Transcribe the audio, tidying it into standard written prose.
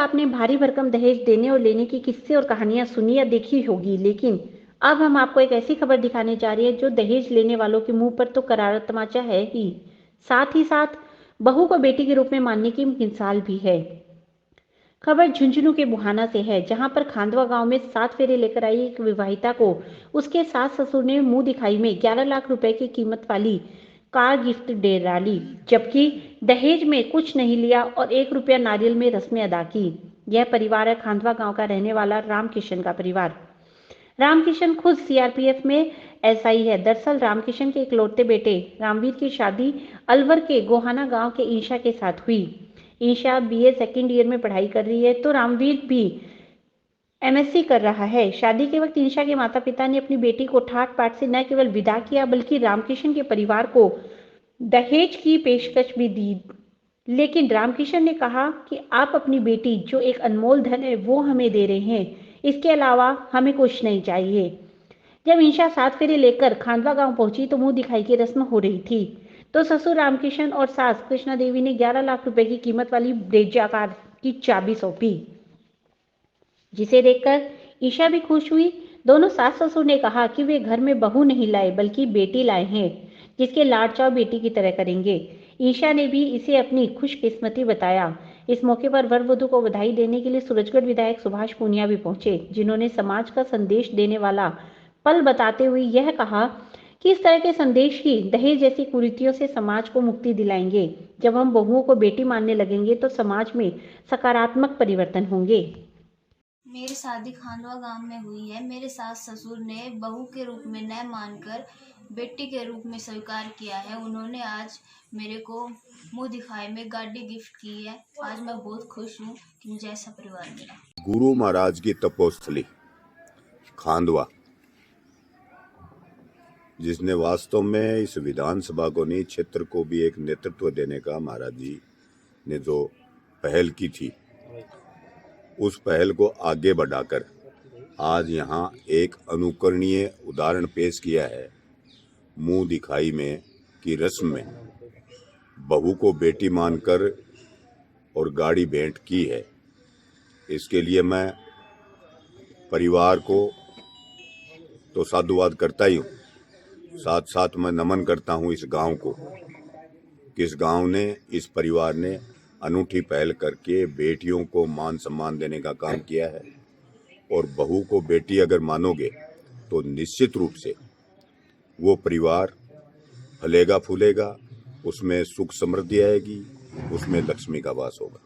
आपने भारी भरकम दहेज देने और लेने की किस्से और कहानियां सुनी या देखी होगी, लेकिन अब हम आपको एक ऐसी खबर दिखाने जा रही है जो दहेज लेने वालों के मुंह पर तो करारा तमाचा है ही साथ बहू को बेटी के रूप में मानने की मिसाल भी है। खबर झुंझुनू के बुहाना से है, जहां पर खांडवा गांव में 7 फेरे लेकर आई एक विवाहिता को उसके सास ससुर ने मुंह दिखाई में 11 लाख रुपए की कीमत वाली कार गिफ्ट दे डाली, जबकि दहेज में कुछ नहीं लिया और 1 रुपया नारियल में रस्में अदा की। यह परिवार है खांडवा गांव का रहने वाला रामकिशन का परिवार। रामकिशन खुद सीआरपीएफ में एसआई है। दरअसल रामकिशन के इकलौते बेटे रामवीर की शादी अलवर के गोहाना गांव के ईशा के साथ हुई। ईशा बीए सेकेंड ईयर में पढ़ाई कर रही है तो रामवीर भी एमएससी कर रहा है। शादी के वक्त ईशा के माता पिता ने अपनी बेटी को ठाट बाट से न केवल विदा किया बल्कि रामकिशन के परिवार को दहेज की पेशकश भी दी, लेकिन रामकिशन ने कहा कि आप अपनी बेटी जो एक अनमोल धन है वो हमें दे रहे हैं, इसके अलावा हमें कुछ नहीं चाहिए। जब ईशा 7 फेरे लेकर खांडवा गांव पहुंची तो मुंह दिखाई की रस्म हो रही थी, तो ससुर रामकिशन और सास कृष्णा देवी ने 11 लाख रुपए की कीमत वाली ब्रेजा कार की चाबी सौंपी, जिसे देखकर ईशा भी खुश हुई। दोनों सास ससुर ने कहा कि वे घर में बहू नहीं लाए बल्कि बेटी लाए हैं, जिसके लाड चाव बेटी की तरह करेंगे। ईशा ने भी इसे अपनी खुशकिस्मती बताया। इस मौके पर वर वधू को बधाई देने के लिए सूरजगढ़ विधायक सुभाष पूनिया भी पहुंचे, जिन्होंने समाज का संदेश देने वाला पल बताते हुए यह कहा कि इस तरह के संदेश ही दहेज जैसी कुरीतियों से समाज को मुक्ति दिलाएंगे। जब हम बहुओं को बेटी मानने लगेंगे तो समाज में सकारात्मक परिवर्तन होंगे। मेरी शादी खांडवा गांव में हुई है। मेरे सास ससुर ने बहू के रूप में न मानकर बेटी के रूप में स्वीकार किया है। उन्होंने आज मेरे को मुंह दिखाए में गाड़ी गिफ्ट की है। आज मैं बहुत खुश हूँ कि मुझे ऐसा परिवार मिला। गुरु महाराज की तपोस्थली खांडवा, जिसने वास्तव में इस विधानसभा को नहीं क्षेत्र को भी एक नेतृत्व देने का महाराज जी ने जो पहल की थी, उस पहल को आगे बढ़ाकर आज यहाँ एक अनुकरणीय उदाहरण पेश किया है। मुंह दिखाई में की रस्म में बहू को बेटी मानकर और गाड़ी भेंट की है। इसके लिए मैं परिवार को तो साधुवाद करता ही हूँ, साथ साथ मैं नमन करता हूँ इस गांव को, किस गांव ने, इस परिवार ने अनूठी पहल करके बेटियों को मान सम्मान देने का काम किया है। और बहू को बेटी अगर मानोगे तो निश्चित रूप से वो परिवार फलेगा फूलेगा, उसमें सुख समृद्धि आएगी, उसमें लक्ष्मी का वास होगा।